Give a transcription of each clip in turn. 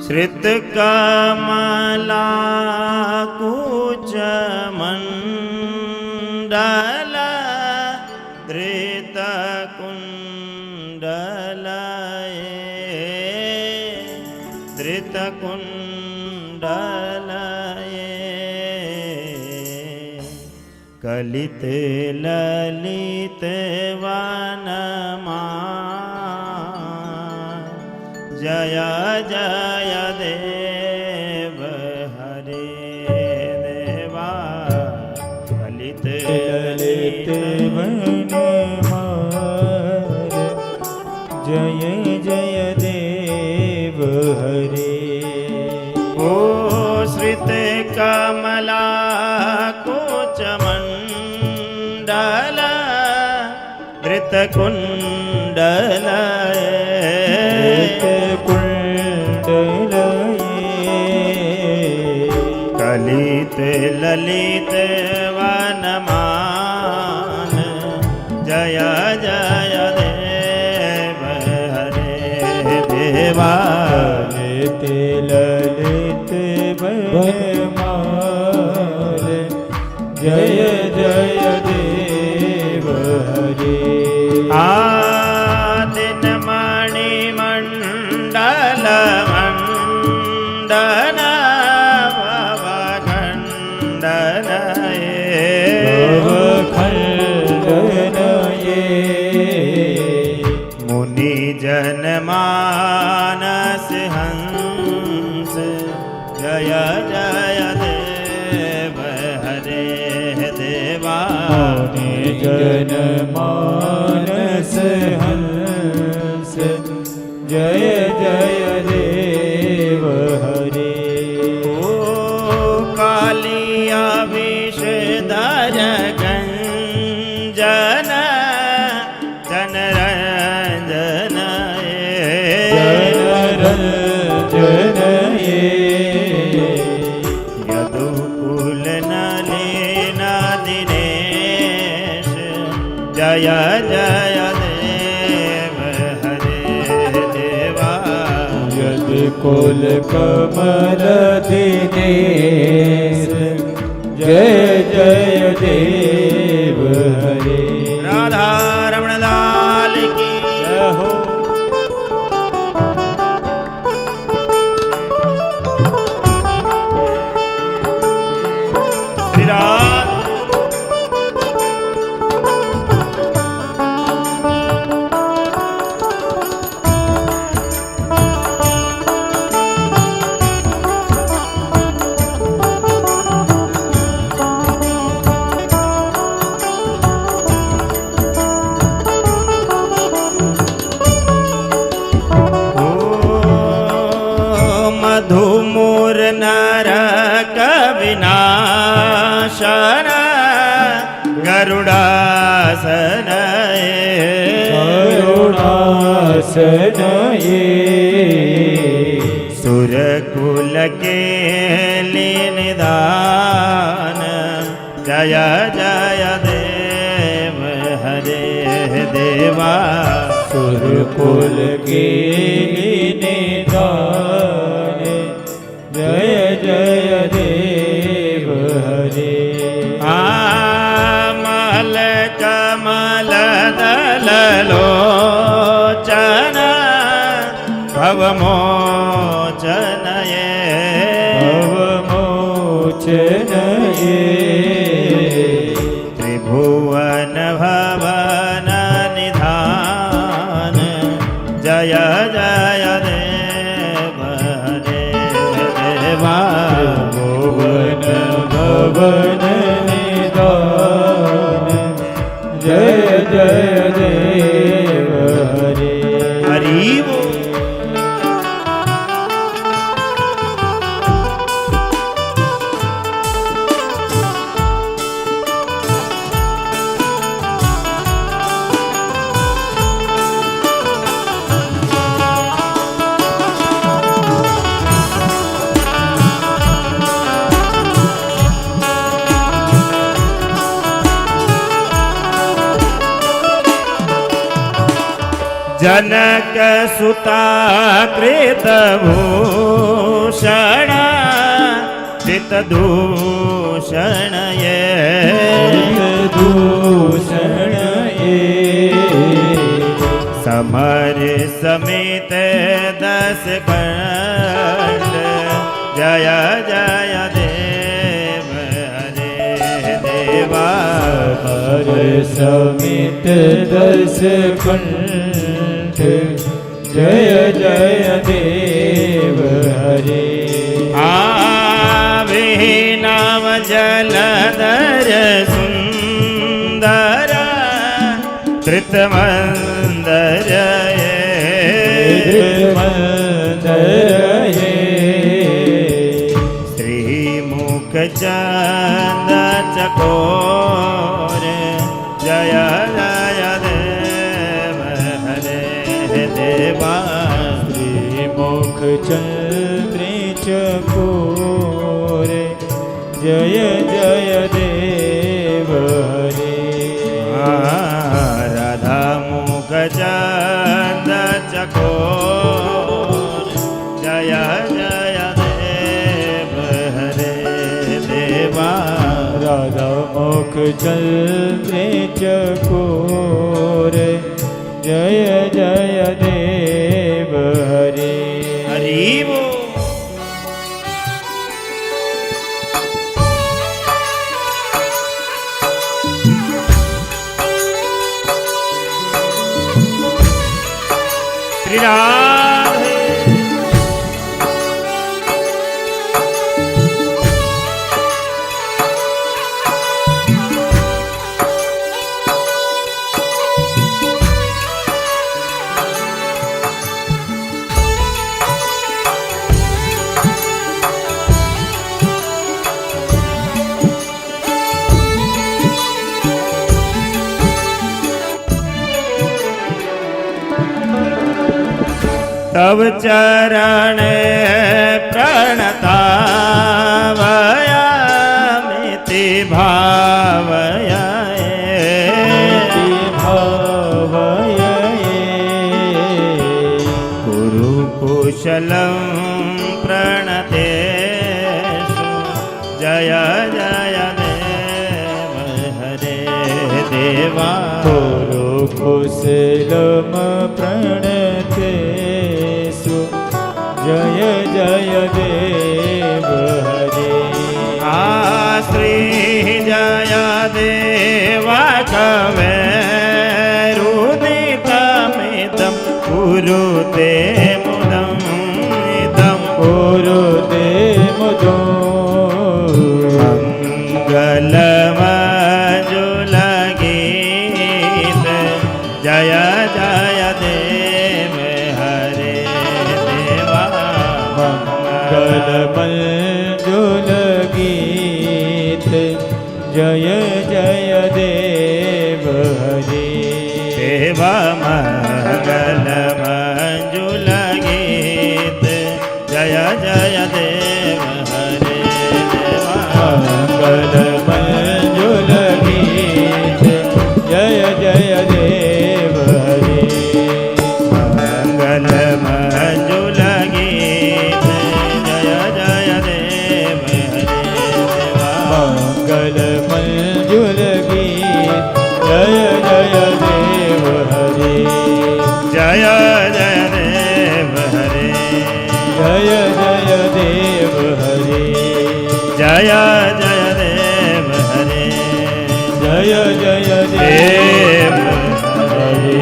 श्रितकमलाकुचमण्डल धृतकुण्डलये कलित ललित वनमा जय जय देव हरे देवा कलित ललित वनमा जय जय देव हरे। ओ श्रित कमला कुचमण्डल धृतकुण्डलये कलित ललित वनमान जय जय देव हरे देवा ललित ललित वनमान जय जय देव हरे। आदिन मणि मंडल मंडन मुनि जन मानस हंस जय जय देव हरे देवा मुनि जन मानस हंस जय जय देव हरे। ओ कालिया विषधर गंजन जनरंजन यदुकुल नलिन दिनेश जय जय देव हरे देवा यदुकुल कमल दिनेश जय जय देव हरे। राधा रमण लाल की जय हो। मधुमूर नरक विनाशन गरुडासन सुरकुल के निदान जय जय देव हरे देवा सुरकुल के निदान जय जय देव हरे। आमल कमल दल लोचन भवमोचन त्रिभुवन भवन निधान जय जय देव हरे देवा भुवन भवन निधान जय जय देव हरे। हरि बोल। जनक सुता कृत भूषण चित दूषण ये दूषण ये समर समेत 10 खंड जय जय देव हरे देवा हर समित 10 कंठ जय जय देव हरे नाम जलधर सुंदर धृतमंदर श्रीमुख चंद चकोर जय जय देव हरे देवा श्रीमुख चंद्र चकोर जय जय देव हरे राधा मुख चंद चकोर जय जय देव हरे देवा राधा मुख चंद्र चकोर जय जय देव हरे हरि बोल। श्री राधे तव चरण प्रणतावयामिति भावया गुरु कुशलं प्रणतेषु जय जय देव हरे देवा गुरु कुशलम प्रणतेषु जय जय देव हरे श्री जय देवा कवेरुदितमिदं कुरुते मुदम् इदं कुरुते मुदम् मंगलमंजुलगीत जय जय देव हरे देवा मंगलमंजुलगीत जय जय देव हरे देवा मंगलमंजुलगीत जय जय देव हरे देवा मंगलमंजुलगीत जय जय देव हरे मंगलमंजुलगीत जय जय देव हरे देवा मंगलमंजुलगीत जय जय देव हरे जय जय देव हरे जय जय देव हरे जय जय देव हरे जय जय देव हरे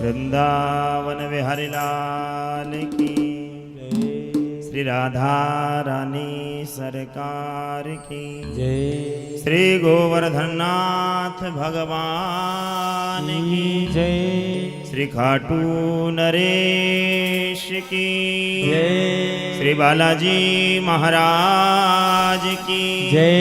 वृंदावन बिहारी लाल की श्री राधा रानी सरकार की जय श्री गोवर्धननाथ भगवान की जय श्री खाटू नरेश की जय श्री बालाजी महाराज की जय